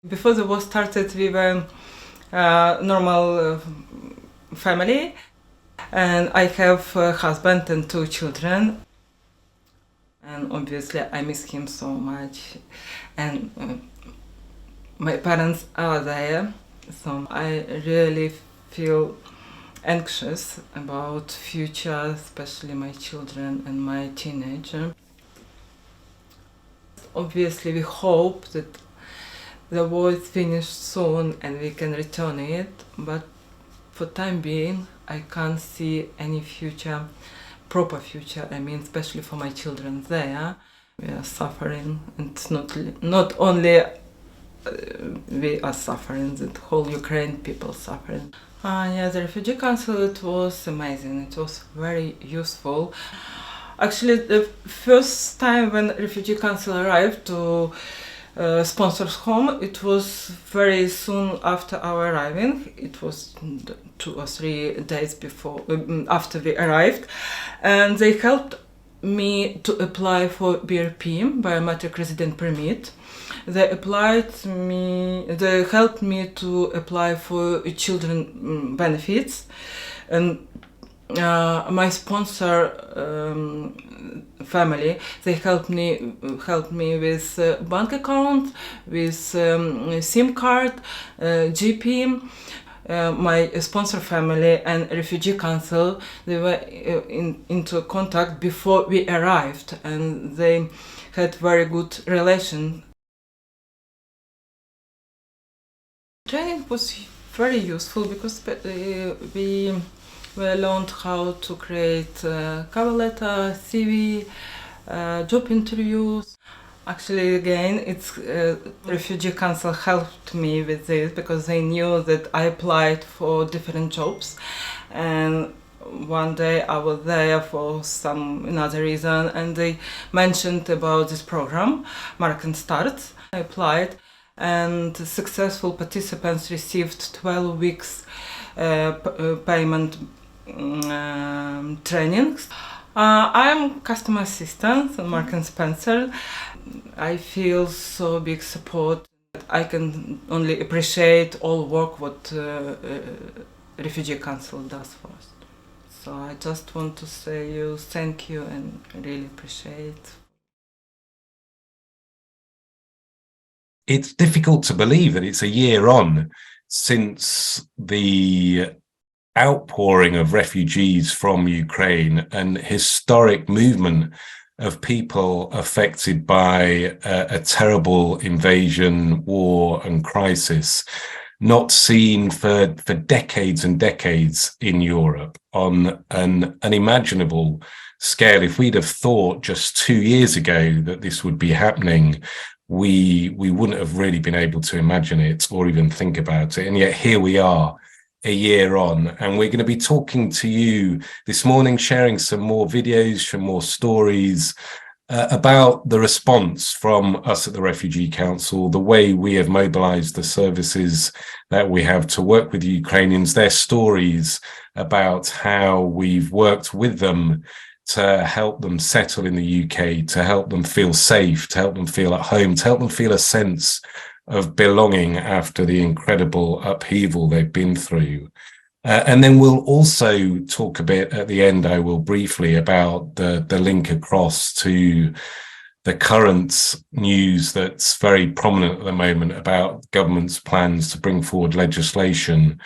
Before the war started, we were a normal family, and I have a husband and 2 children. And obviously, I miss him so much. And my parents are there, so I really feel anxious about future, especially my children and my teenager. Obviously, we hope that the war is finished soon and we can return it, but for time being, I can't see any future, proper future. I mean, especially for my children there. We are suffering, and it's not only we are suffering, the whole Ukraine people suffering. Yeah, the Refugee Council, it was amazing. It was very useful. Actually, the first time when Refugee Council arrived to sponsors home, it was very soon after our arriving. It was 2 or 3 days before, after we arrived, and they helped me to apply for BRP, biometric resident permit. They helped me to apply for children benefits, and my sponsor family, they helped me with bank account, with SIM card, GP. My sponsor family and Refugee Council, they were into contact before we arrived, and they had very good relation. Training was very useful because we learned how to create cover letter, CV, job interviews. Actually, again, it's Refugee Council helped me with this because they knew that I applied for different jobs, and one day I was there for some another reason, and they mentioned about this program, Mark and Start. I applied, and successful participants received 12 weeks payment trainings. I'm customer assistant at Mark and Spencer. I feel so big support. I can only appreciate all work what Refugee Council does for us. So I just want to say you thank you and really appreciate. It's difficult to believe that it's a year on since the outpouring of refugees from Ukraine and historic movement of people affected by a terrible invasion, war and crisis, not seen for decades and decades in Europe on an unimaginable scale. If we'd have thought just 2 years ago that this would be happening, we wouldn't have really been able to imagine it or even think about it. And yet here we are, a year on, and we're going to be talking to you this morning, sharing some more videos, some more stories about the response from us at the Refugee Council, the way we have mobilized the services that we have to work with Ukrainians, their stories about how we've worked with them to help them settle in the UK, to help them feel safe, to help them feel at home, to help them feel a sense of belonging after the incredible upheaval they've been through. And then we'll also talk a bit at the end, I will briefly, about the link across to the current news that's very prominent at the moment about government's plans to bring forward legislation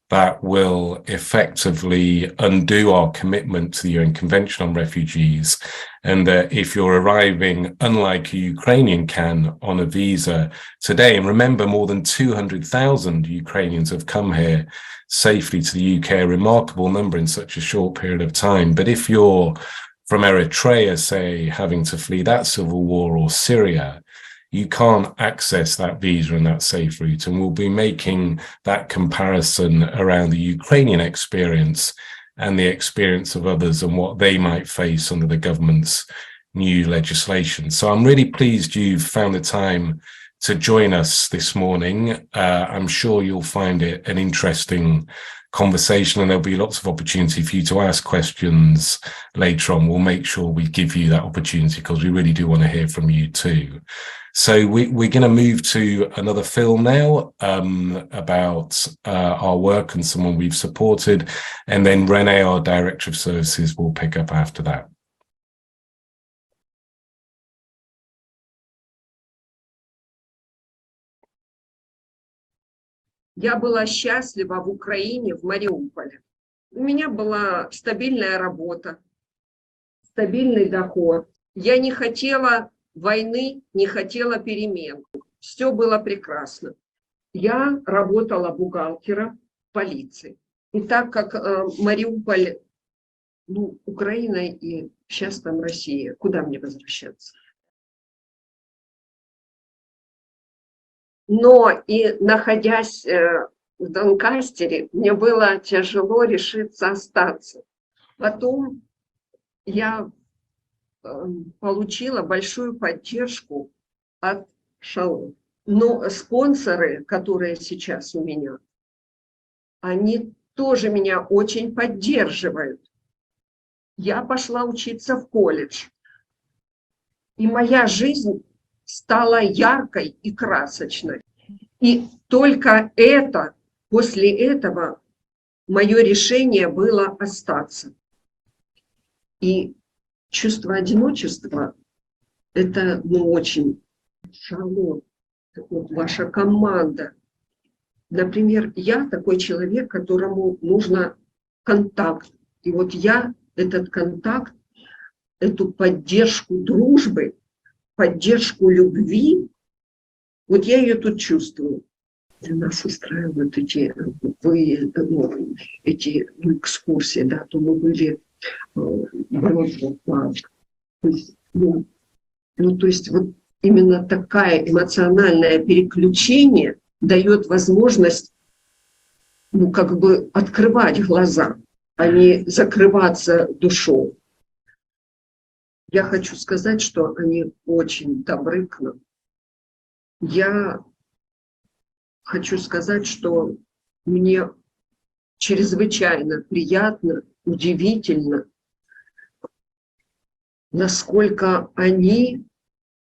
that will effectively undo our commitment to the UN Convention on Refugees, and that if you're arriving, unlike a Ukrainian can, on a visa today, and remember, more than 200,000 Ukrainians have come here safely to the UK, a remarkable number in such a short period of time. But if you're from Eritrea, say, having to flee that civil war, or Syria, you can't access that visa and that safe route. And we'll be making that comparison around the Ukrainian experience and the experience of others and what they might face under the government's new legislation. So I'm really pleased you've found the time to join us this morning. I'm sure you'll find it an interesting conversation, and there'll be lots of opportunity for you to ask questions later on. We'll make sure we give you that opportunity because we really do want to hear from you too. So we're going to move to another film now about our work and someone we've supported. And then Renee, our Director of Services, will pick up after that. Я была счастлива в Украине, в Мариуполе. У меня была стабильная работа, стабильный доход. Я не хотела войны, не хотела перемен. Все было прекрасно. Я работала бухгалтером в полиции. И так как Мариуполь, ну, Украина и сейчас там Россия, куда мне возвращаться? Но и находясь в Донкастере, мне было тяжело решиться остаться. Потом я получила большую поддержку от Шалом. Но спонсоры, которые сейчас у меня, они тоже меня очень поддерживают. Я пошла учиться в колледж. И моя жизнь стала яркой и красочной. И только после этого мое решение было остаться. И чувство одиночества – это, ну, очень Шалом, вот ваша команда. Например, я такой человек, которому нужно контакт. И вот я этот контакт, эту поддержку дружбы, поддержку любви, вот я ее тут чувствую. Для нас устраивают эти экскурсии, да, то мы были в парк. То есть, то есть вот именно такое эмоциональное переключение дает возможность, ну, как бы открывать глаза, а не закрываться душой. Я хочу сказать, что они очень добры к нам. Я хочу сказать, что мне чрезвычайно приятно, удивительно, насколько они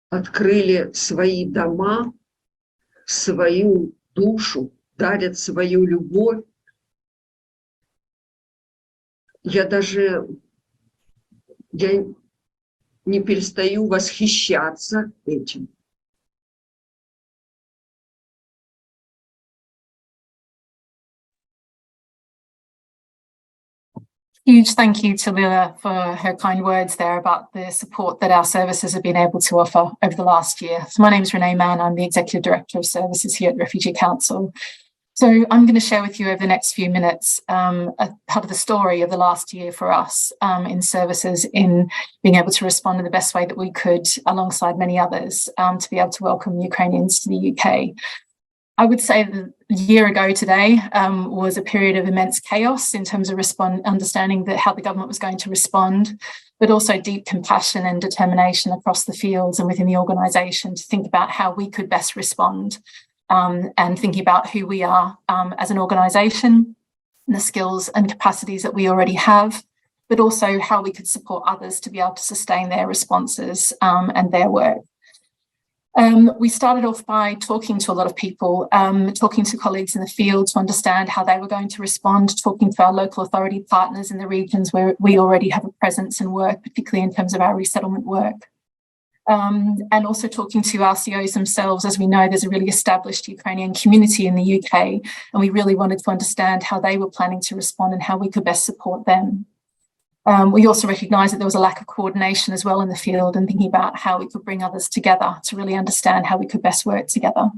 открыли свои дома, свою душу, дарят свою любовь. Я не перестаю восхищаться этим. Huge thank you to Lila for her kind words there about the support that our services have been able to offer over the last year. So my name is Renee Mann. I'm the Executive Director of Services here at Refugee Council. So I'm going to share with you over the next few minutes a part of the story of the last year for us in services, in being able to respond in the best way that we could alongside many others to be able to welcome Ukrainians to the UK. I would say that a year ago today was a period of immense chaos in terms of understanding how the government was going to respond, but also deep compassion and determination across the fields and within the organisation to think about how we could best respond and thinking about who we are as an organisation, and the skills and capacities that we already have, but also how we could support others to be able to sustain their responses and their work. We started off by talking to a lot of people, talking to colleagues in the field to understand how they were going to respond, talking to our local authority partners in the regions where we already have a presence and work, particularly in terms of our resettlement work. And also talking to RCOs themselves. As we know, there's a really established Ukrainian community in the UK, and we really wanted to understand how they were planning to respond and how we could best support them. We also recognised that there was a lack of coordination as well in the field, and thinking about how we could bring others together to really understand how we could best work together.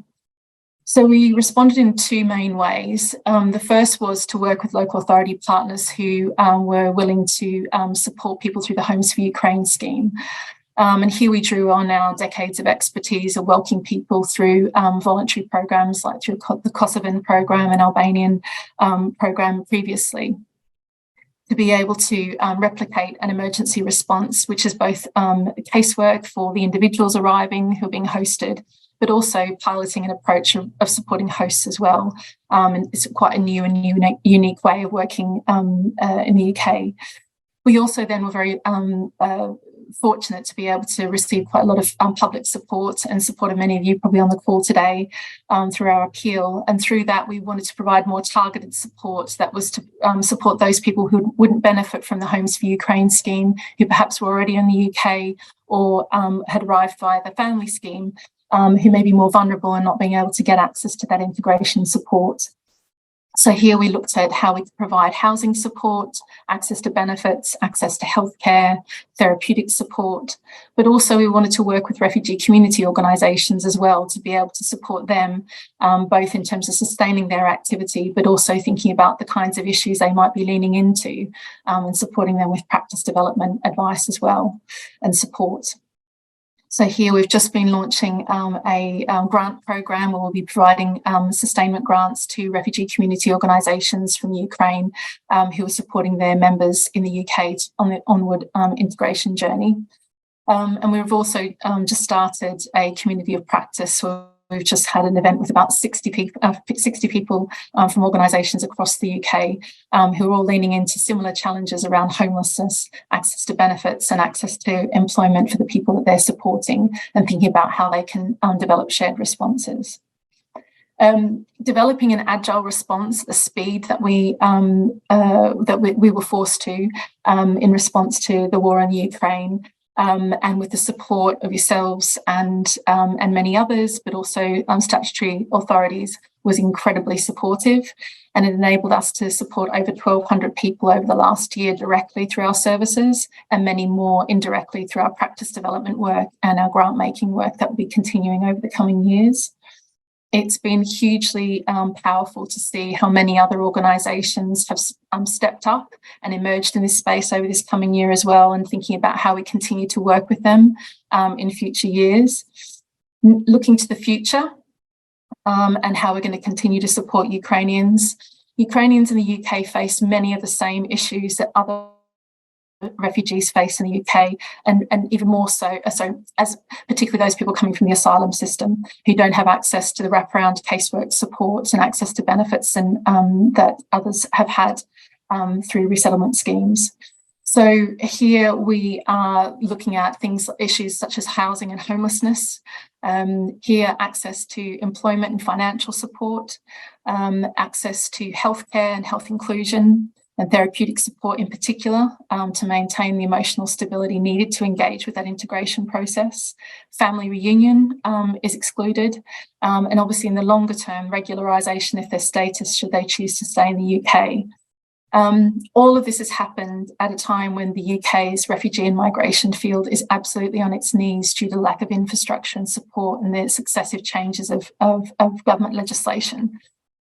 So we responded in two main ways. The first was to work with local authority partners who were willing to support people through the Homes for Ukraine scheme. And here we drew on our decades of expertise of welcoming people through voluntary programs like through the Kosovan program and Albanian program previously, to be able to replicate an emergency response, which is both casework for the individuals arriving who are being hosted, but also piloting an approach of supporting hosts as well. And it's quite a new and unique way of working in the UK. We also then were very fortunate to be able to receive quite a lot of public support and support of many of you probably on the call today through our appeal. And through that, we wanted to provide more targeted support that was to support those people who wouldn't benefit from the Homes for Ukraine scheme, who perhaps were already in the UK or had arrived via the family scheme, who may be more vulnerable and not being able to get access to that integration support. So here we looked at how we could provide housing support, access to benefits, access to healthcare, therapeutic support, but also we wanted to work with refugee community organisations as well to be able to support them, both in terms of sustaining their activity, but also thinking about the kinds of issues they might be leaning into and supporting them with practice development advice as well and support. So here we've just been launching a grant program where we'll be providing sustainment grants to refugee community organisations from Ukraine who are supporting their members in the UK on the onward integration journey. And we've also just started a community of practice. So we've just had an event with about 60 people from organisations across the UK who are all leaning into similar challenges around homelessness, access to benefits and access to employment for the people that they're supporting, and thinking about how they can develop shared responses. Developing an agile response, the speed that we were forced to in response to the war in Ukraine, and with the support of yourselves and many others, but also statutory authorities, was incredibly supportive, and it enabled us to support over 1,200 people over the last year directly through our services, and many more indirectly through our practice development work and our grant making work that will be continuing over the coming years. It's been hugely powerful to see how many other organisations have stepped up and emerged in this space over this coming year as well, and thinking about how we continue to work with them in future years. Looking to the future and how we're going to continue to support Ukrainians. Ukrainians in the UK face many of the same issues that other refugees face in the UK, and even more so, as particularly those people coming from the asylum system who don't have access to the wraparound casework support and access to benefits and that others have had through resettlement schemes. So here we are looking at issues such as housing and homelessness. Here, access to employment and financial support, access to healthcare and health inclusion, and therapeutic support in particular to maintain the emotional stability needed to engage with that integration process. Family reunion is excluded, and obviously in the longer term, regularisation if their status should they choose to stay in the UK. All of this has happened at a time when the UK's refugee and migration field is absolutely on its knees due to lack of infrastructure and support and the successive changes of government legislation.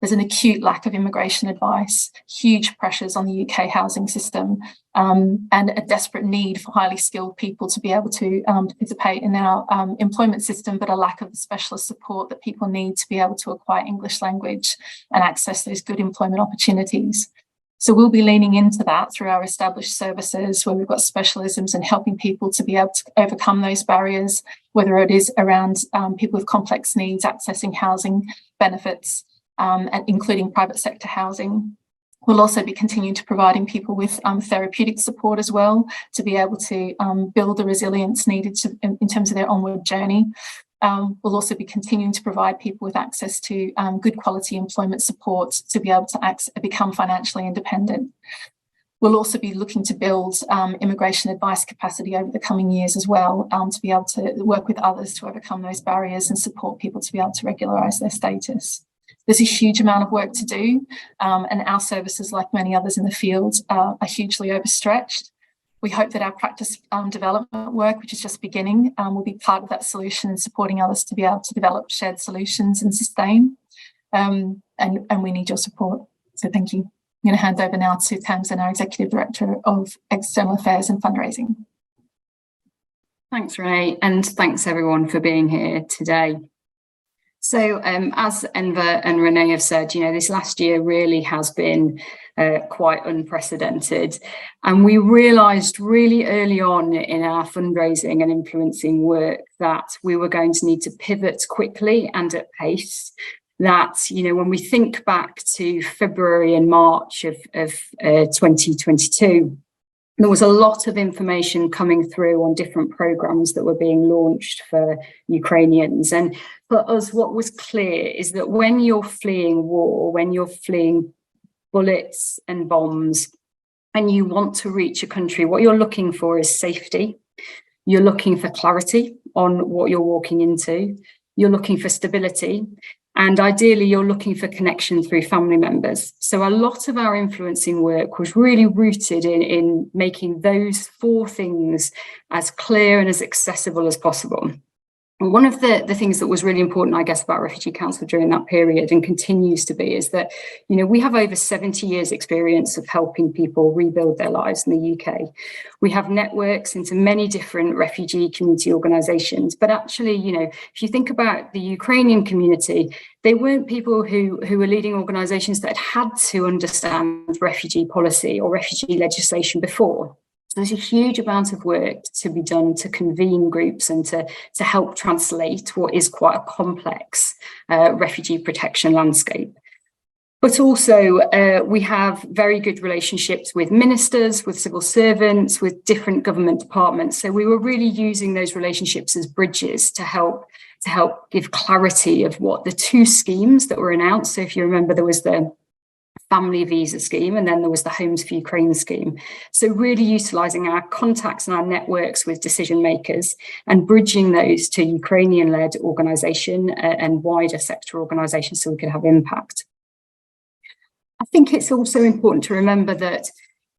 There's an acute lack of immigration advice, huge pressures on the UK housing system, and a desperate need for highly skilled people to be able to participate in our employment system, but a lack of the specialist support that people need to be able to acquire English language and access those good employment opportunities. So we'll be leaning into that through our established services where we've got specialisms and helping people to be able to overcome those barriers, whether it is around people with complex needs accessing housing benefits, and including private sector housing. We'll also be continuing to providing people with therapeutic support as well to be able to build the resilience needed in terms of their onward journey. We'll also be continuing to provide people with access to good quality employment support to be able to become financially independent. We'll also be looking to build immigration advice capacity over the coming years as well to be able to work with others to overcome those barriers and support people to be able to regularise their status. There's a huge amount of work to do, and our services, like many others in the field, are hugely overstretched. We hope that our practice development work, which is just beginning, will be part of that solution and supporting others to be able to develop shared solutions and sustain. And we need your support. So thank you. I'm going to hand over now to Tamsin, our Executive Director of External Affairs and Fundraising. Thanks, Renee, and thanks everyone for being here today. So as Enver and Renee have said, this last year really has been quite unprecedented. And we realised really early on in our fundraising and influencing work that we were going to need to pivot quickly and at pace. That, when we think back to February and March of 2022, there was a lot of information coming through on different programs that were being launched for Ukrainians. And for us, what was clear is that when you're fleeing war, when you're fleeing bullets and bombs, and you want to reach a country, what you're looking for is safety. You're looking for clarity on what you're walking into. You're looking for stability. And ideally, you're looking for connection through family members. So a lot of our influencing work was really rooted in making those four things as clear and as accessible as possible. And one of the things that was really important, I guess, about Refugee Council during that period and continues to be is that, you know, we have over 70 years experience of helping people rebuild their lives in the UK. We have networks into many different refugee community organisations. But actually, you know, if you think about the Ukrainian community, they weren't people who were leading organisations that had to understand refugee policy or refugee legislation before. There's a huge amount of work to be done to convene groups and to help translate what is quite a complex refugee protection landscape. But also we have very good relationships with ministers, with civil servants, with different government departments. So we were really using those relationships as bridges to help give clarity of what the two schemes that were announced. So if you remember, there was the family visa scheme, and then there was the Homes for Ukraine scheme. So really utilising our contacts and our networks with decision makers and bridging those to Ukrainian-led organisation and wider sector organisations so we could have impact. I think it's also important to remember that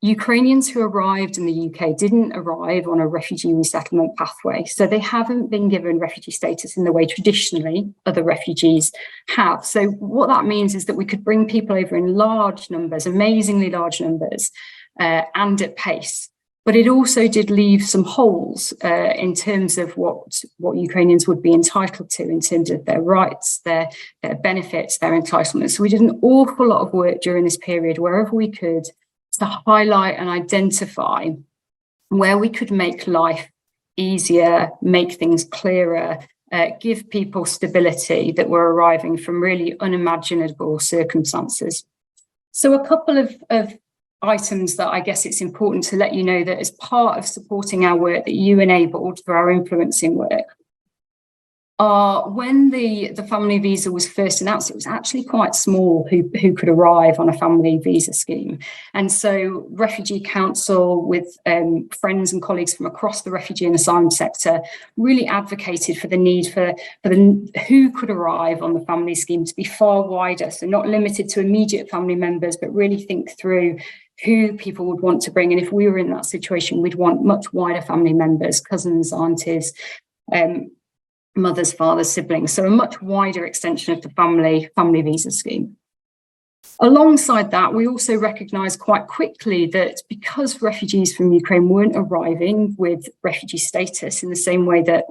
Ukrainians who arrived in the UK didn't arrive on a refugee resettlement pathway. So they haven't been given refugee status in the way traditionally other refugees have. So what that means is that we could bring people over in large numbers, amazingly large numbers, and at pace. But it also did leave some holes in terms of what Ukrainians would be entitled to in terms of their rights, their benefits, their entitlements. So we did an awful lot of work during this period, wherever we could, to highlight and identify where we could make life easier, make things clearer, give people stability that were arriving from really unimaginable circumstances. So a couple of items that I guess it's important to let you know that as part of supporting our work that you enabled through our influencing work are when the family visa was first announced, it was actually quite small who could arrive on a family visa scheme. And so Refugee Council with friends and colleagues from across the refugee and asylum sector really advocated for the need for who could arrive on the family scheme to be far wider. So not limited to immediate family members, but really think through who people would want to bring. And if we were in that situation, we'd want much wider family members, cousins, aunties, mothers, fathers, siblings, so a much wider extension of the family visa scheme. Alongside that, we also recognised quite quickly that because refugees from Ukraine weren't arriving with refugee status in the same way that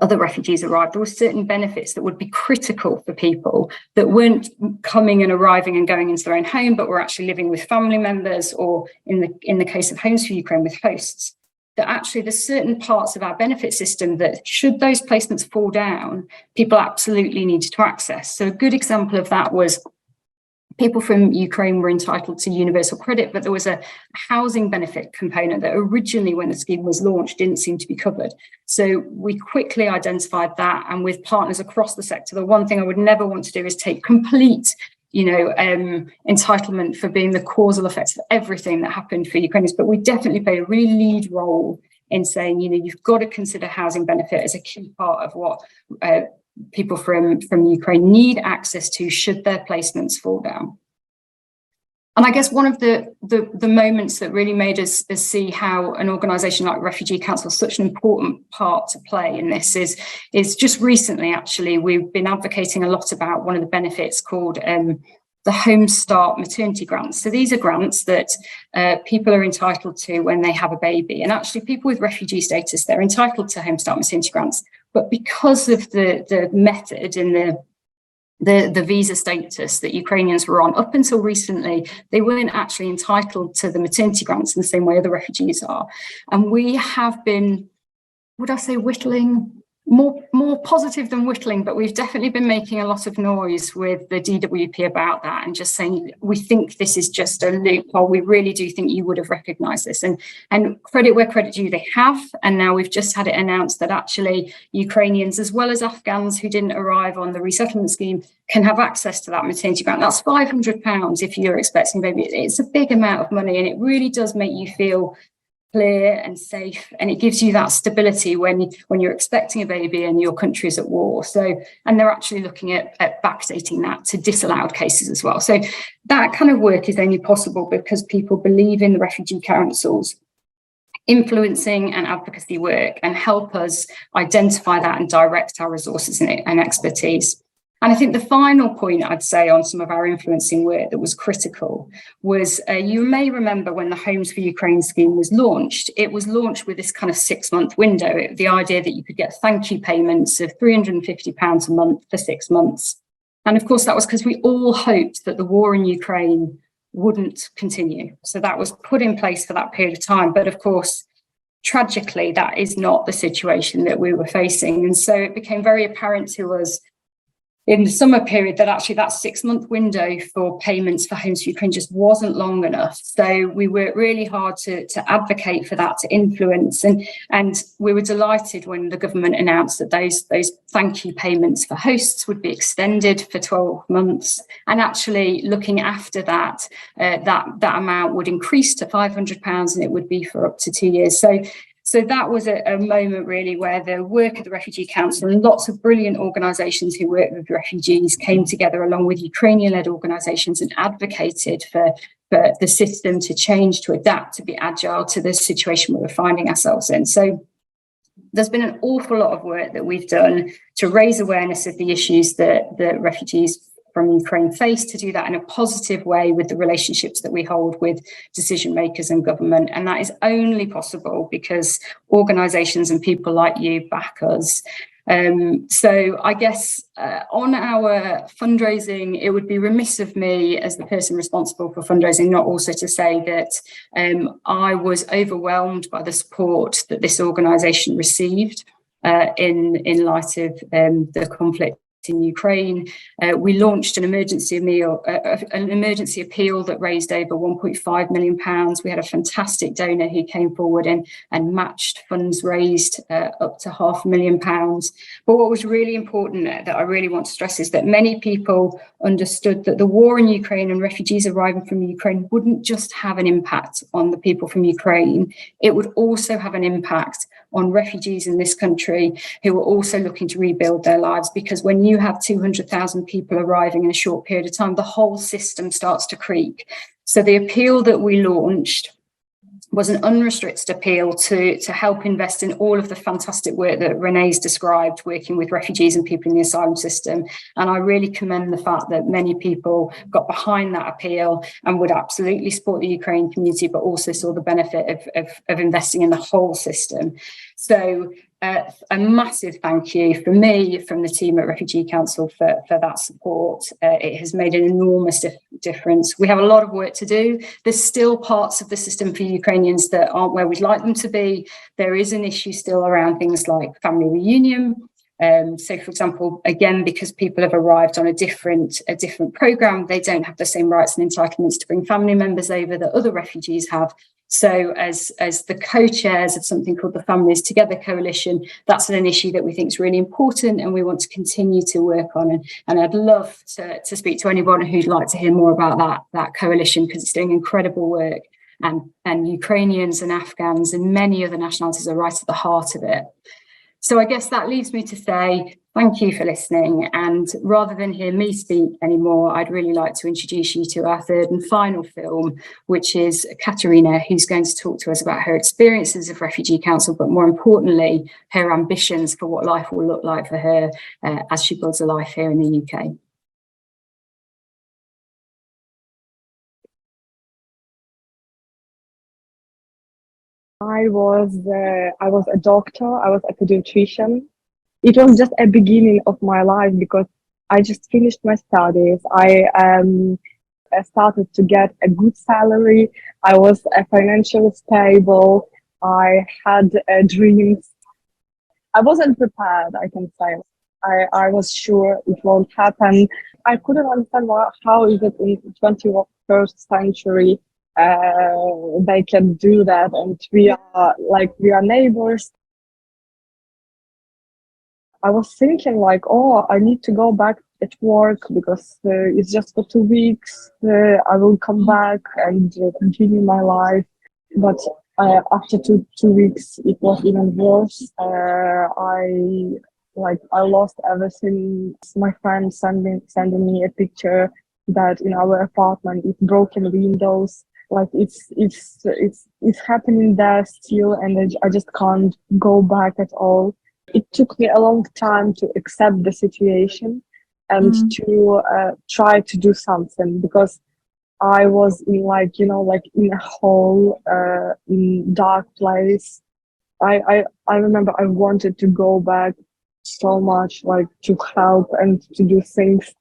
other refugees arrived, there were certain benefits that would be critical for people that weren't coming and arriving and going into their own home, but were actually living with family members, or in the case of Homes for Ukraine, with hosts. That actually there's certain parts of our benefit system that should those placements fall down, people absolutely needed to access. So a good example of that was people from Ukraine were entitled to universal credit, but there was a housing benefit component that originally when the scheme was launched didn't seem to be covered. So we quickly identified that, and with partners across the sector, the one thing I would never want to do is take complete entitlement for being the causal effects of everything that happened for Ukrainians, but we definitely played a really lead role in saying, you've got to consider housing benefit as a key part of what people from Ukraine need access to should their placements fall down. And I guess one of the moments that really made us see how an organisation like Refugee Council is such an important part to play in this is just recently, actually, we've been advocating a lot about one of the benefits called the Home Start maternity grants. So these are grants that people are entitled to when they have a baby. And actually people with refugee status, they're entitled to Home Start maternity grants. But because of the method and the visa status that Ukrainians were on up until recently, they weren't actually entitled to the maternity grants in the same way other refugees are. And we have been, would I say whittling? more positive than whittling, but we've definitely been making a lot of noise with the DWP about that and just saying, we think this is just a loophole. We really do think you would have recognised this. And credit where credit due, they have. And now we've just had it announced that actually Ukrainians, as well as Afghans who didn't arrive on the resettlement scheme, can have access to that maternity grant. That's £500 if you're expecting a baby. It's a big amount of money, and it really does make you feel clear and safe, and it gives you that stability when you're expecting a baby and your country is at war. So, and they're actually looking at backdating that to disallowed cases as well. So that kind of work is only possible because people believe in the refugee councils influencing and advocacy work and help us identify that and direct our resources and expertise. And I think the final point I'd say on some of our influencing work that was critical was, you may remember when the Homes for Ukraine scheme was launched, it was launched with this kind of 6-month window, the idea that you could get thank you payments of £350 a month for 6 months. And of course, that was because we all hoped that the war in Ukraine wouldn't continue. So that was put in place for that period of time. But of course, tragically, that is not the situation that we were facing. And so it became very apparent to us in the summer period that actually that 6-month window for payments for Homes for Ukraine just wasn't long enough. So we worked really hard to advocate for that, to influence, and we were delighted when the government announced that those thank you payments for hosts would be extended for 12 months, and actually looking after that, that amount would increase to £500 and it would be for up to 2 years. So that was a moment really where the work of the Refugee Council and lots of brilliant organisations who work with refugees came together along with Ukrainian-led organisations and advocated for the system to change, to adapt, to be agile to the situation we were finding ourselves in. So there's been an awful lot of work that we've done to raise awareness of the issues that refugees from Ukraine face, to do that in a positive way with the relationships that we hold with decision makers and government. And that is only possible because organisations and people like you back us. So I guess on our fundraising, it would be remiss of me as the person responsible for fundraising not also to say that I was overwhelmed by the support that this organisation received in light of the conflict in Ukraine. We launched an emergency appeal that raised over £1.5 million. We had a fantastic donor who came forward and matched funds raised up to £500,000. But what was really important that I really want to stress is that many people understood that the war in Ukraine and refugees arriving from Ukraine wouldn't just have an impact on the people from Ukraine, it would also have an impact on refugees in this country who are also looking to rebuild their lives, because when you have 200,000 people arriving in a short period of time, the whole system starts to creak. So the appeal that we launched was an unrestricted appeal to help invest in all of the fantastic work that Renee's described, working with refugees and people in the asylum system. And I really commend the fact that many people got behind that appeal and would absolutely support the Ukraine community, but also saw the benefit of investing in the whole system. So a massive thank you from me, from the team at Refugee Council for that support. It has made an enormous difference. We have a lot of work to do. There's still parts of the system for Ukrainians that aren't where we'd like them to be. There is an issue still around things like family reunion. So, for example, again, because people have arrived on a different programme, they don't have the same rights and entitlements to bring family members over that other refugees have. So as the co-chairs of something called the Families Together Coalition, that's an issue that we think is really important and we want to continue to work on. And I'd love to speak to anyone who'd like to hear more about that coalition, because it's doing incredible work. And Ukrainians and Afghans and many other nationalities are right at the heart of it. So I guess that leaves me to say thank you for listening. And rather than hear me speak anymore, I'd really like to introduce you to our third and final film, which is Katerina, who's going to talk to us about her experiences of Refugee Council, but more importantly, her ambitions for what life will look like for her as she builds a life here in the UK. I was a doctor. I was a pediatrician. It was just a beginning of my life because I just finished my studies. I started to get a good salary. I was financially stable. I had dreams. I wasn't prepared, I can say. I was sure it won't happen. I couldn't understand how is it in 21st century they can do that, and we are neighbors. I was thinking like, oh, I need to go back at work because it's just for 2 weeks. I will come back and continue my life. But after two weeks, it was even worse. I lost everything. My friend sending me a picture that in our apartment it's broken windows. Like it's happening there still, and I just can't go back at all. It took me a long time to accept the situation and to try to do something, because I was in in a hole, in dark place. I remember I wanted to go back so much, like to help and to do things,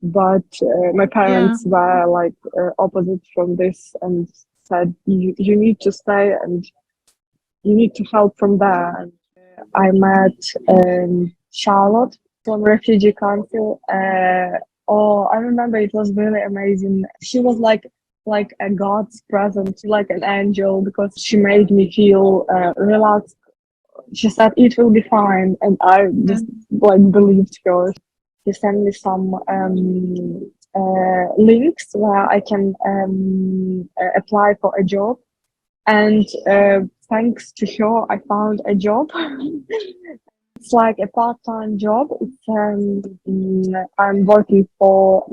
but my parents were opposite from this and said you need to stay and you need to help from there. I met Charlotte from Refugee Council. I remember it was really amazing. She was like a God's presence, like an angel, because she made me feel relaxed. She said it will be fine, and I just believed her. She sent me some links where I can apply for a job, and thanks to her, I found a job. It's like a part-time job. I'm working for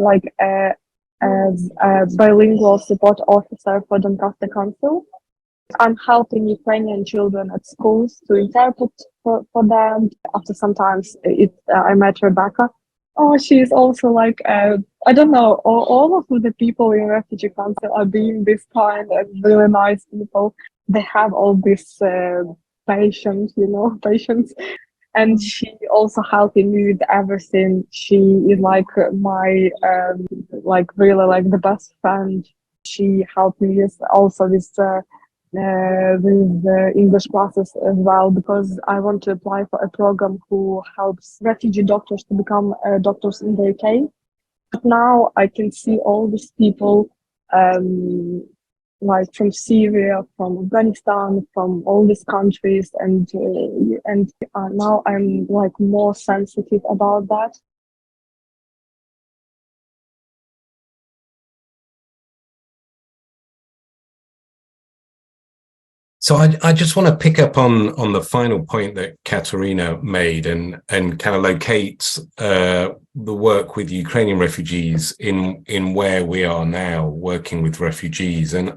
as a bilingual support officer for Doncaster Council. I'm helping Ukrainian children at schools to interpret for them. After sometimes I met Rebecca. Oh, she's also I don't know, all of the people in Refugee Council are being this kind and really nice people. They have all this patience. And she also helping me with everything. She is like my really like the best friend. She helped me with English classes as well, because I want to apply for a program who helps refugee doctors to become doctors in the UK. But now I can see all these people from Syria, from Afghanistan, from all these countries, and now I'm more sensitive about that. So I just want to pick up on the final point that Katerina made and kind of locate the work with Ukrainian refugees in where we are now working with refugees. And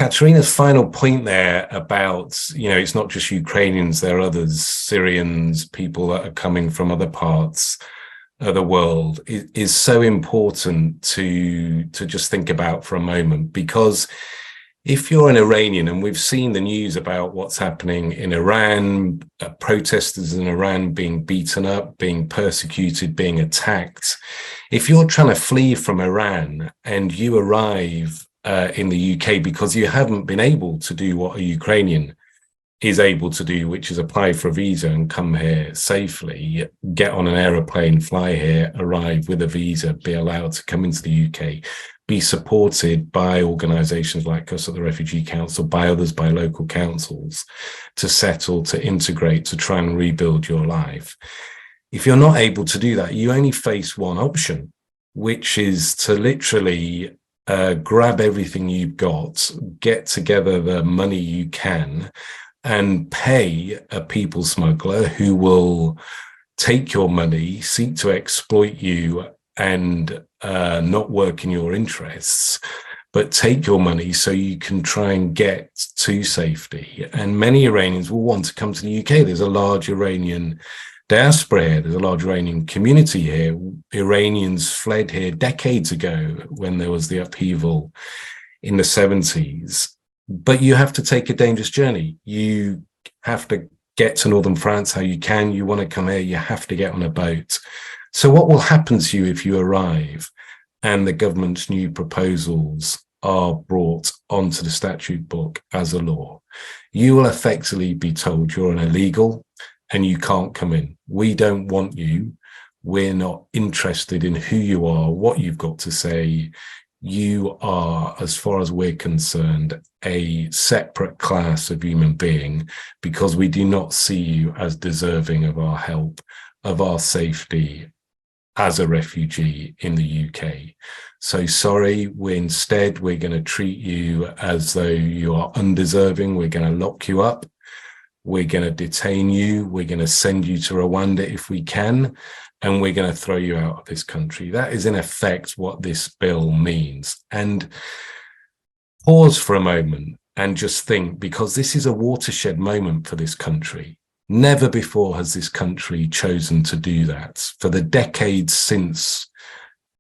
Katerina's final point there about, it's not just Ukrainians, there are others, Syrians, people that are coming from other parts of the world is so important to just think about for a moment, because if you're an Iranian, and we've seen the news about what's happening in Iran, protesters in Iran being beaten up, being persecuted, being attacked. If you're trying to flee from Iran and you arrive in the UK because you haven't been able to do what a Ukrainian is able to do, which is apply for a visa and come here safely, get on an aeroplane, fly here, arrive with a visa, be allowed to come into the UK, be supported by organisations like us at the Refugee Council, by others, by local councils, to settle, to integrate, to try and rebuild your life. If you're not able to do that, you only face one option, which is to literally grab everything you've got, get together the money you can, and pay a people smuggler who will take your money, seek to exploit you, and not work in your interests, but take your money so you can try and get to safety. And many Iranians will want to come to the UK. There's a large Iranian diaspora here. There's a large Iranian community here. Iranians fled here decades ago when there was the upheaval in the 70s. But you have to take a dangerous journey. You have to get to northern France how you can. You want to come here, you have to get on a boat. So what will happen to you if you arrive and the government's new proposals are brought onto the statute book as a law? You will effectively be told you're an illegal, and you can't come in. We don't want you. We're not interested in who you are, what you've got to say. You are, as far as we're concerned, a separate class of human being, because we do not see you as deserving of our help, of our safety as a refugee in the UK. So sorry, we're going to treat you as though you are undeserving. We're going to lock you up. We're going to detain you. We're going to send you to Rwanda if we can. And we're going to throw you out of this country. That is in effect what this bill means. And pause for a moment and just think, because this is a watershed moment for this country. Never before has this country chosen to do that. For the decades since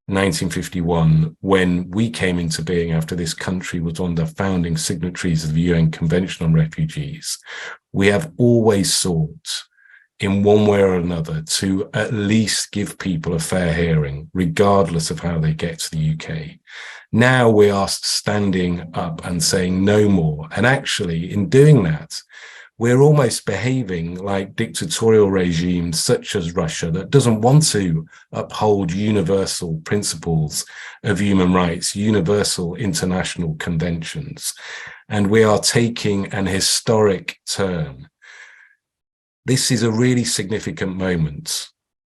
1951, when we came into being after this country was one of the founding signatories of the UN Convention on Refugees, we have always sought, in one way or another, to at least give people a fair hearing, regardless of how they get to the UK. Now we are standing up and saying no more. And actually, in doing that, we're almost behaving like dictatorial regimes such as Russia that doesn't want to uphold universal principles of human rights, universal international conventions. And we are taking an historic turn. This is a really significant moment.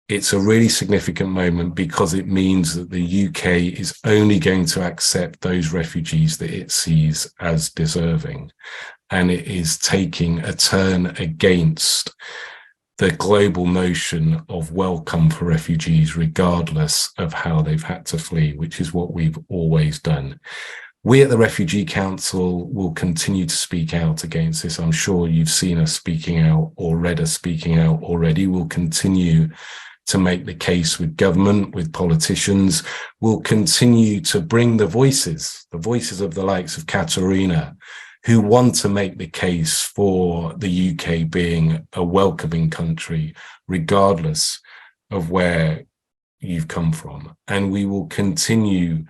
It's a really significant moment because it means that the UK is only going to accept those refugees that it sees as deserving. And it is taking a turn against the global notion of welcome for refugees, regardless of how they've had to flee, which is what we've always done. We at the Refugee Council will continue to speak out against this. I'm sure you've seen us speaking out or read us speaking out already. We'll continue to make the case with government, with politicians. We'll continue to bring the voices of the likes of Katerina, who want to make the case for the UK being a welcoming country, regardless of where you've come from. And we will continue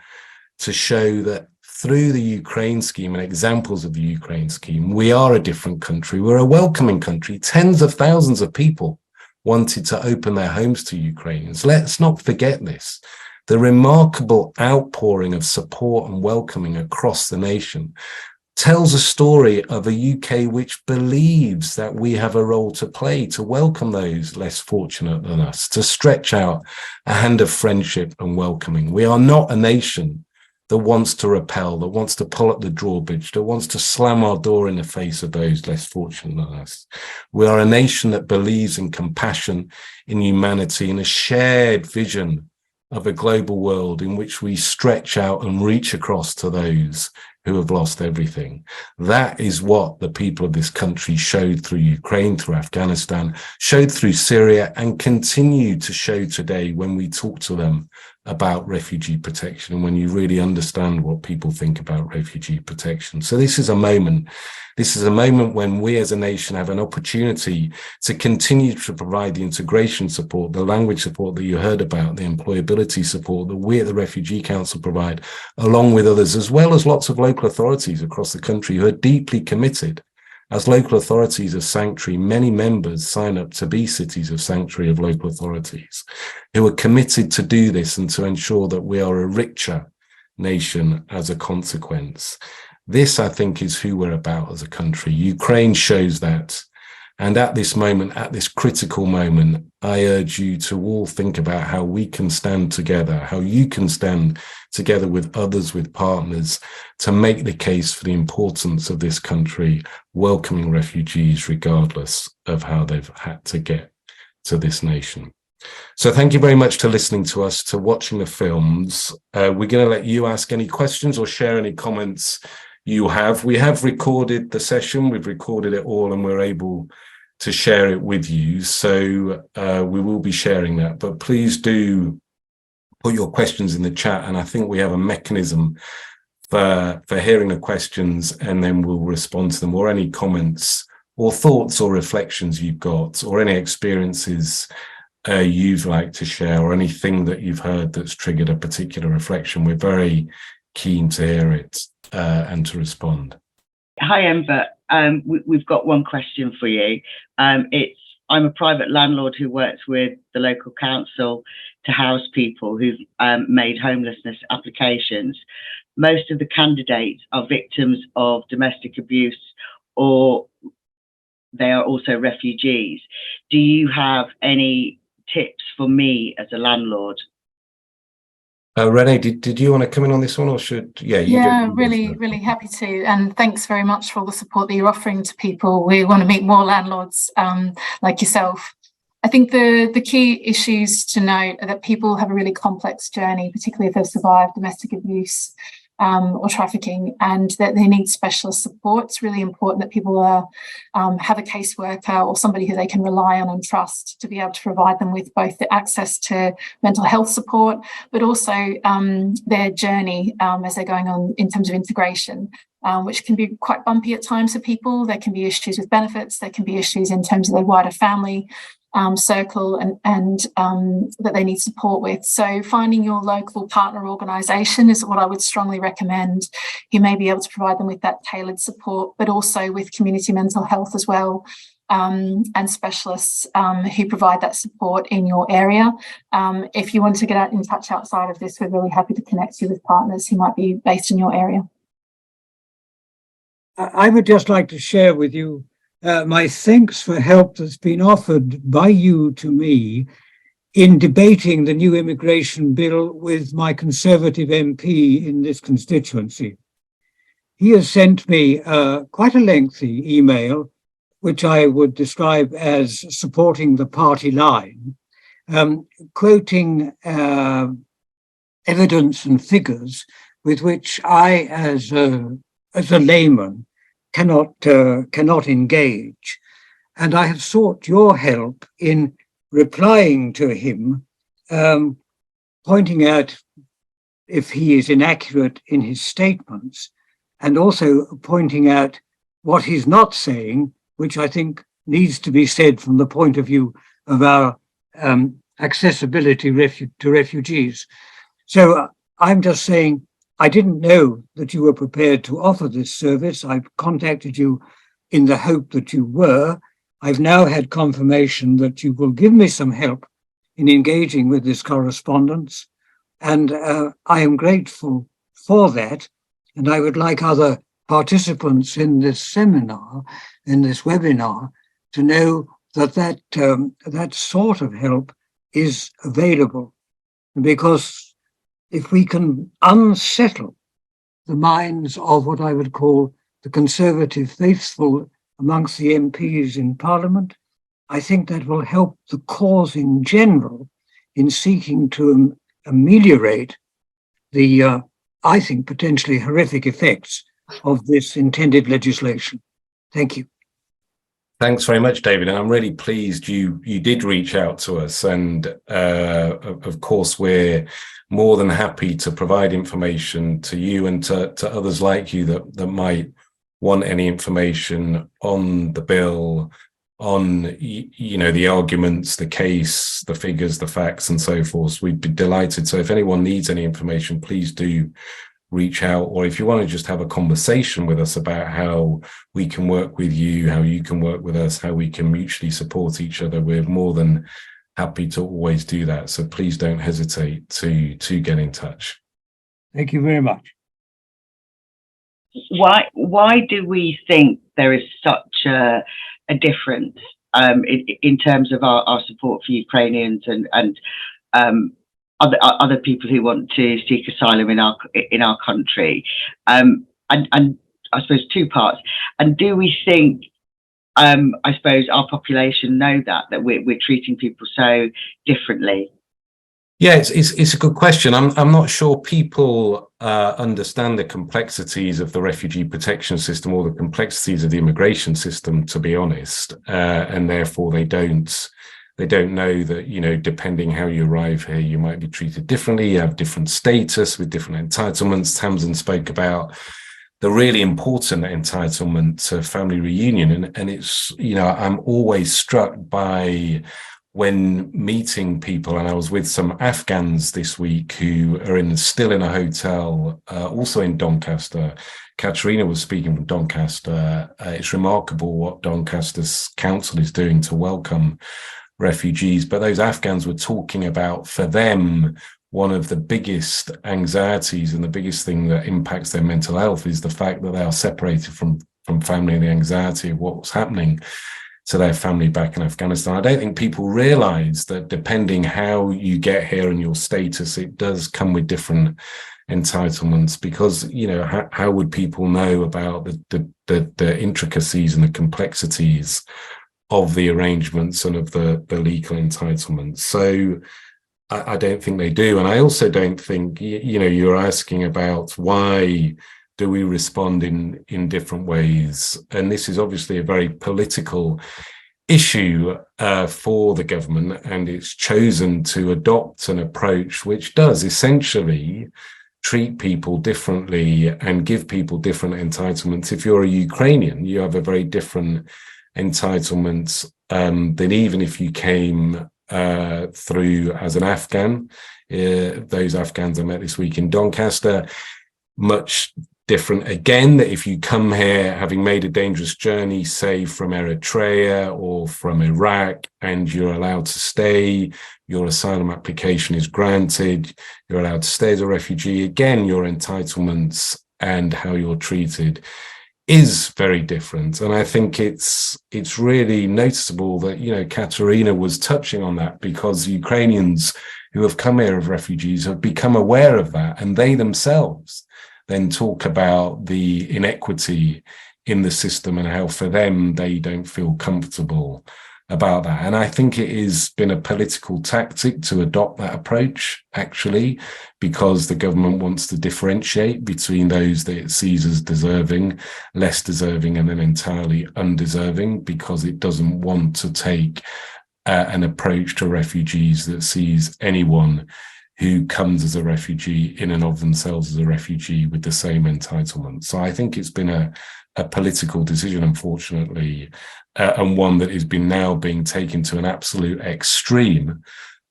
to show that through the Ukraine scheme and examples of the Ukraine scheme, we are a different country. We're a welcoming country. Tens of thousands of people wanted to open their homes to Ukrainians. Let's not forget this. The remarkable outpouring of support and welcoming across the nation tells a story of a UK which believes that we have a role to play to welcome those less fortunate than us, to stretch out a hand of friendship and welcoming. We are not a nation that wants to repel, that wants to pull up the drawbridge, that wants to slam our door in the face of those less fortunate than us. We are a nation that believes in compassion, in humanity, in a shared vision of a global world in which we stretch out and reach across to those who have lost everything. That is what the people of this country showed through Ukraine, through Afghanistan, showed through Syria, and continue to show today when we talk to them about refugee protection and when you really understand what people think about refugee protection. So this is a moment when we as a nation have an opportunity to continue to provide the integration support, the language support that you heard about, the employability support that we at the Refugee Council provide, along with others, as well as lots of local authorities across the country who are deeply committed. As local authorities of sanctuary, many members sign up to be cities of sanctuary of local authorities who are committed to do this and to ensure that we are a richer nation as a consequence. This, I think, is who we're about as a country. Ukraine shows that. And at this moment, at this critical moment, I urge you to all think about how we can stand together, how you can stand together with others, with partners, to make the case for the importance of this country welcoming refugees, regardless of how they've had to get to this nation. So thank you very much for listening to us, to watching the films. We're going to let you ask any questions or share any comments you have. We have recorded the session, we've recorded it all, and we're able to share it with you. So we will be sharing that, but please do put your questions in the chat. And I think we have a mechanism for hearing the questions, and then we'll respond to them, or any comments or thoughts or reflections you've got, or any experiences you'd like to share, or anything that you've heard that's triggered a particular reflection. We're very keen to hear it and to respond. Hi, Ember. We've got one question for you. It's I'm a private landlord who works with the local council to house people who've made homelessness applications. Most of the candidates are victims of domestic abuse, or they are also refugees. Do you have any tips for me as a landlord? Renee, did you want to come in on this one, or should Yeah, really happy to, and thanks very much for all the support that you're offering to people. We want to meet more landlords like yourself. I think the key issues to note are that people have a really complex journey, particularly if they've survived domestic abuse or trafficking, and that they need specialist support. It's really important that people have a caseworker or somebody who they can rely on and trust to be able to provide them with both the access to mental health support, but also their journey as they're going on in terms of integration, which can be quite bumpy at times for people. There can be issues with benefits, there can be issues in terms of their wider family circle and that they need support with. So finding your local partner organisation is what I would strongly recommend. You may be able to provide them with that tailored support, but also with community mental health as well, and specialists who provide that support in your area. If you want to get in touch outside of this, we're really happy to connect you with partners who might be based in your area. I would just like to share with you my thanks for help that's been offered by you to me in debating the new immigration bill with my Conservative MP in this constituency. He has sent me quite a lengthy email, which I would describe as supporting the party line, quoting evidence and figures with which I, as a layman, cannot engage. And I have sought your help in replying to him, pointing out if he is inaccurate in his statements, and also pointing out what he's not saying, which I think needs to be said from the point of view of our accessibility to refugees. So I'm just saying, I didn't know that you were prepared to offer this service. I've contacted you in the hope that you were. I've now had confirmation that you will give me some help in engaging with this correspondence, and I am grateful for that. And I would like other participants in this seminar, in this webinar, to know that that sort of help is available, because if we can unsettle the minds of what I would call the Conservative faithful amongst the MPs in Parliament, I think that will help the cause in general in seeking to ameliorate the, I think, potentially horrific effects of this intended legislation. Thank you. Thanks very much, David. And I'm really pleased you did reach out to us. And of course, we're more than happy to provide information to you and to others like you that might want any information on the bill, on the arguments, the case, the figures, the facts, and so forth. We'd be delighted. So if anyone needs any information, please do reach out, or if you want to just have a conversation with us about how we can work with you, how you can work with us, how we can mutually support each other, we're more than happy to always do that. So please don't hesitate to get in touch. Thank you very much. Why do we think there is such a difference in terms of our support for Ukrainians and other people who want to seek asylum in our country? And I suppose two parts. And do we think, I suppose, our population know that we're treating people so differently? Yeah, it's a good question. I'm not sure people understand the complexities of the refugee protection system or the complexities of the immigration system, to be honest, and therefore they don't know that, depending how you arrive here, you might be treated differently. You have different status with different entitlements. Tamsin spoke about the really important entitlement to family reunion, and it's I'm always struck by when meeting people, and I was with some Afghans this week who are still in a hotel, also in Doncaster. Katerina was speaking from Doncaster. It's remarkable what Doncaster's council is doing to welcome refugees. But those Afghans were talking about, for them, one of the biggest anxieties and the biggest thing that impacts their mental health is the fact that they are separated from family, and the anxiety of what's happening to their family back in Afghanistan. I don't think people realize that depending how you get here and your status, it does come with different entitlements, because, you know, how would people know about the intricacies and the complexities of the arrangements and of the legal entitlements? So I don't think they do. And I also don't think, you know, you're asking about why do we respond in different ways? And this is obviously a very political issue for the government, and it's chosen to adopt an approach which does essentially treat people differently and give people different entitlements. If you're a Ukrainian, you have a very different entitlement than even if you came through as an Afghan. Those Afghans I met this week in Doncaster, much different again, that if you come here having made a dangerous journey, say from Eritrea or from Iraq, and you're allowed to stay, your asylum application is granted, you're allowed to stay as a refugee, again, your entitlements and how you're treated is very different. And I think it's really noticeable that, you know, Katerina was touching on that, because Ukrainians who have come here as refugees have become aware of that, and they themselves then talk about the inequity in the system and how for them they don't feel comfortable about that. And I think it has been a political tactic to adopt that approach, actually, because the government wants to differentiate between those that it sees as deserving, less deserving, and then entirely undeserving, because it doesn't want to take an approach to refugees that sees anyone who comes as a refugee in and of themselves as a refugee with the same entitlement. So I think it's been a political decision, unfortunately, and one that has been now being taken to an absolute extreme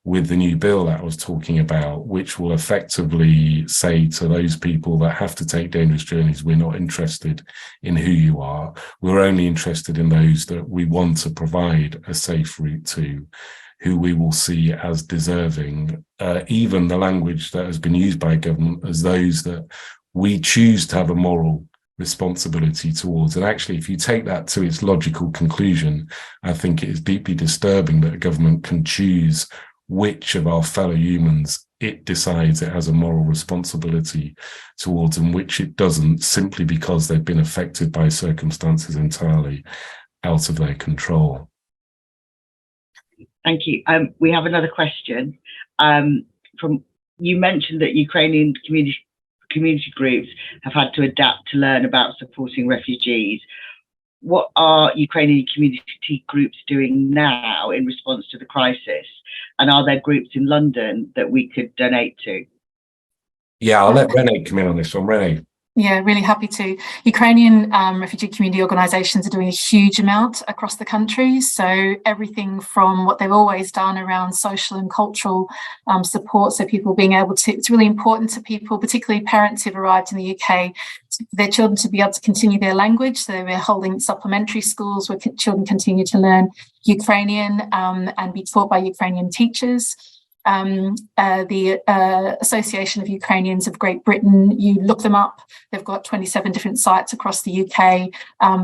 with the new bill that I was talking about, which will effectively say to those people that have to take dangerous journeys, we're not interested in who you are. We're only interested in those that we want to provide a safe route to, who we will see as deserving, even the language that has been used by government as those that we choose to have a moral responsibility towards. And actually, if you take that to its logical conclusion, I think it is deeply disturbing that a government can choose which of our fellow humans it decides it has a moral responsibility towards and which it doesn't, simply because they've been affected by circumstances entirely out of their control. Thank you. We have another question. You mentioned that Ukrainian community groups have had to adapt to learn about supporting refugees. What are Ukrainian community groups doing now in response to the crisis? And are there groups in London that we could donate to? Yeah, I'll let Renee come in on this one. Renee. Yeah, really happy to. Ukrainian refugee community organisations are doing a huge amount across the country. So everything from what they've always done around social and cultural support, so people being able to, it's really important to people, particularly parents who've arrived in the UK, for their children to be able to continue their language. So we're holding supplementary schools where children continue to learn Ukrainian and be taught by Ukrainian teachers. The Association of Ukrainians of Great Britain, you look them up, they've got 27 different sites across the UK.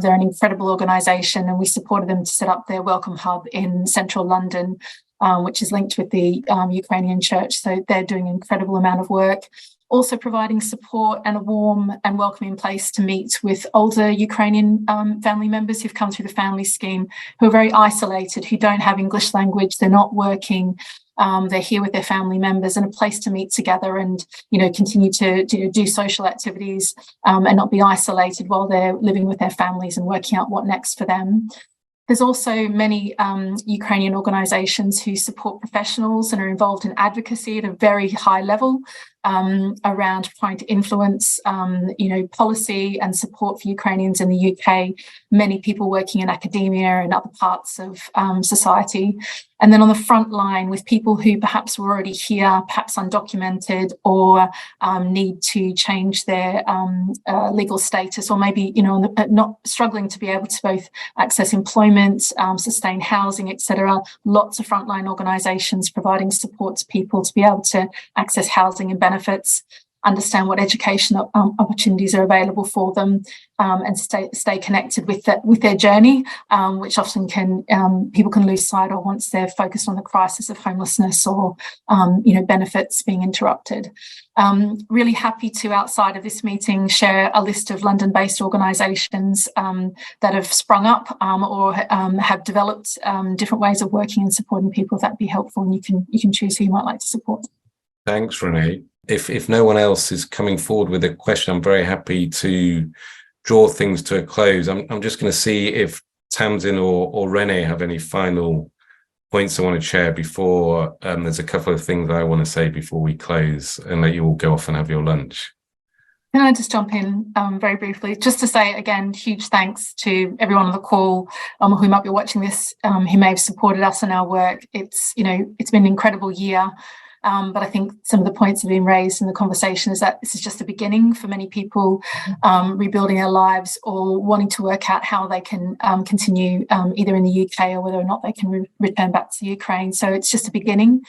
They're an incredible organisation, and we supported them to set up their Welcome Hub in central London, which is linked with the Ukrainian church. So they're doing an incredible amount of work. Also providing support and a warm and welcoming place to meet with older Ukrainian family members who've come through the family scheme, who are very isolated, who don't have English language, they're not working. They're here with their family members, and a place to meet together and, you know, continue to do social activities and not be isolated while they're living with their families and working out what next for them. There's also many Ukrainian organisations who support professionals and are involved in advocacy at a very high level. around trying to influence, policy and support for Ukrainians in the UK, many people working in academia and other parts of society. And then on the front line with people who perhaps were already here, perhaps undocumented, or need to change their legal status, or maybe, not struggling to be able to both access employment, sustain housing, etc. Lots of frontline organisations providing support to people to be able to access housing and benefits, understand what educational opportunities are available for them, and stay connected with their journey, which often people can lose sight of once they're focused on the crisis of homelessness or benefits being interrupted. Really happy to, outside of this meeting, share a list of London-based organisations that have sprung up or have developed different ways of working and supporting people. If that'd be helpful, and you can choose who you might like to support. Thanks, Renee. If no one else is coming forward with a question, I'm very happy to draw things to a close. I'm just going to see if Tamsin or Renee have any final points I want to share before there's a couple of things I want to say before we close and let you all go off and have your lunch. Can I just jump in very briefly, just to say again, huge thanks to everyone on the call who might be watching this, who may have supported us in our work. It's been an incredible year. But I think some of the points that have been raised in the conversation is that this is just the beginning for many people rebuilding their lives or wanting to work out how they can continue either in the UK or whether or not they can return back to Ukraine. So it's just a beginning.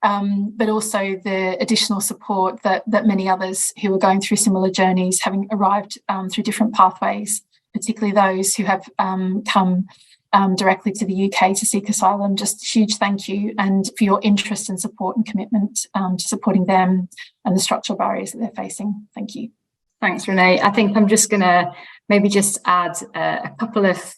But also the additional support that many others who are going through similar journeys, having arrived through different pathways, particularly those who have come directly to the UK to seek asylum. Just huge thank you, and for your interest and support and commitment to supporting them and the structural barriers that they're facing. Thank you. Thanks, Renee. I think I'm just going to maybe just add a couple of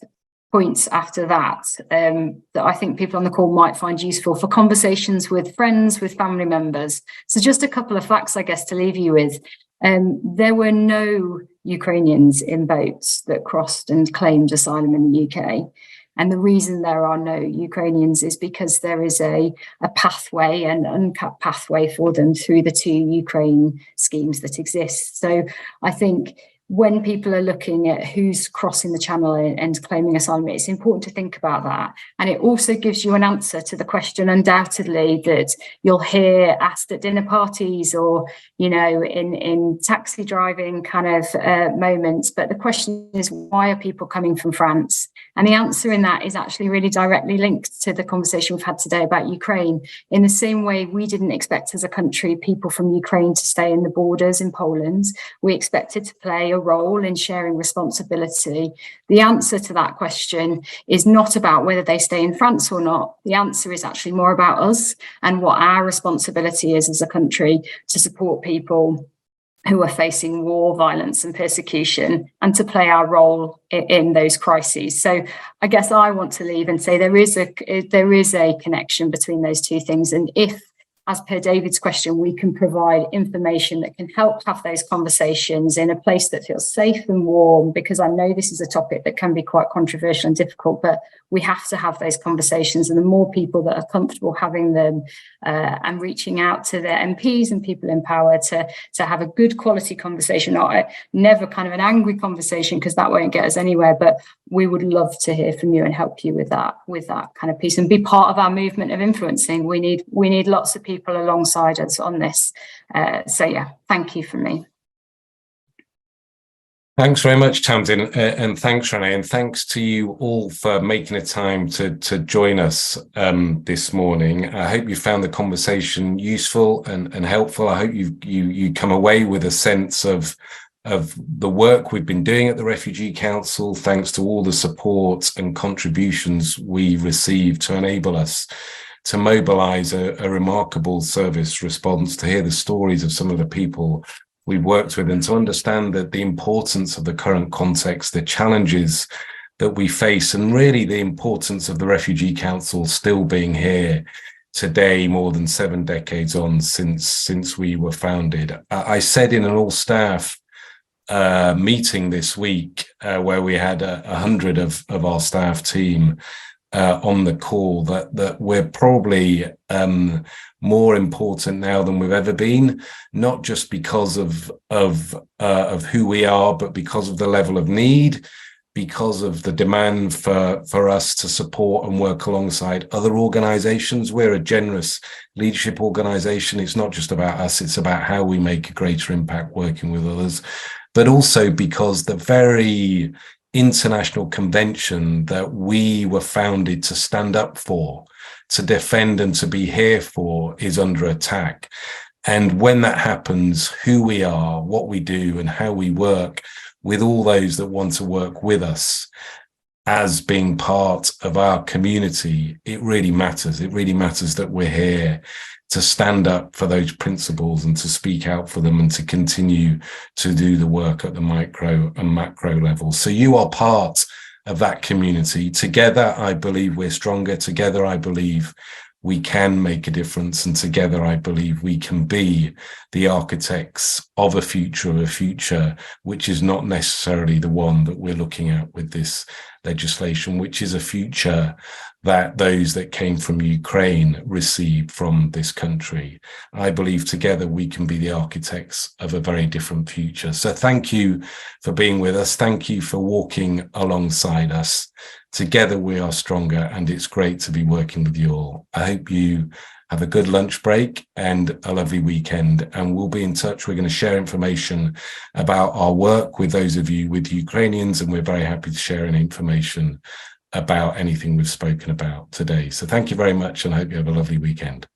points after that that I think people on the call might find useful for conversations with friends, with family members. So just a couple of facts, I guess, to leave you with. There were no Ukrainians in boats that crossed and claimed asylum in the UK. And the reason there are no Ukrainians is because there is a pathway, an uncapped pathway for them through the 2 Ukraine schemes that exist. So I think when people are looking at who's crossing the channel and claiming asylum, it's important to think about that. And it also gives you an answer to the question, undoubtedly, that you'll hear asked at dinner parties or, in taxi driving kind of moments. But the question is, why are people coming from France? And the answer in that is actually really directly linked to the conversation we've had today about Ukraine. In the same way we didn't expect as a country people from Ukraine to stay in the borders in Poland, we expected to play a role in sharing responsibility. The answer to that question is not about whether they stay in France or not. The answer is actually more about us and what our responsibility is as a country to support people who are facing war, violence and persecution, and to play our role in those crises. So I guess I want to leave and say there is a connection between those two things. And if, as per David's question, we can provide information that can help have those conversations in a place that feels safe and warm, because I know this is a topic that can be quite controversial and difficult, but we have to have those conversations. And the more people that are comfortable having them and reaching out to their MPs and people in power to have a good quality conversation, never kind of an angry conversation, because that won't get us anywhere, but we would love to hear from you and help you with that kind of piece and be part of our movement of influencing. We need lots of people alongside us on this. So yeah, thank you from me. Thanks very much, Tamsin, and thanks, Renee, and thanks to you all for making the time to join us this morning. I hope you found the conversation useful and helpful. I hope you come away with a sense of the work we've been doing at the Refugee Council, thanks to all the support and contributions we received to enable us to mobilise a remarkable service response, to hear the stories of some of the people we've worked with, and to understand that the importance of the current context, the challenges that we face, and really the importance of the Refugee Council still being here today, more than 7 decades on since we were founded. I said in an all-staff meeting this week, where we had 100 of our staff team on the call, that we're probably more important now than we've ever been, not just because of who we are, but because of the level of need, because of the demand for us to support and work alongside other organizations. We're a generous leadership organization. It's not just about us, it's about how we make a greater impact working with others, but also because the very international convention that we were founded to stand up for, to defend and to be here for, is under attack. And when that happens, who we are, what we do, and how we work with all those that want to work with us as being part of our community, it really matters. It really matters that we're here to stand up for those principles and to speak out for them and to continue to do the work at the micro and macro level. So you are part of that community. Together, I believe we're stronger. Together, I believe we can make a difference. And together, I believe we can be the architects of a future which is not necessarily the one that we're looking at with this legislation, which is a future that those that came from Ukraine received from this country. I believe together we can be the architects of a very different future. So thank you for being with us. Thank you for walking alongside us. Together we are stronger, and it's great to be working with you all. I hope you have a good lunch break and a lovely weekend, and we'll be in touch. We're going to share information about our work with those of you with Ukrainians, and we're very happy to share any information about anything we've spoken about today. So thank you very much, and I hope you have a lovely weekend.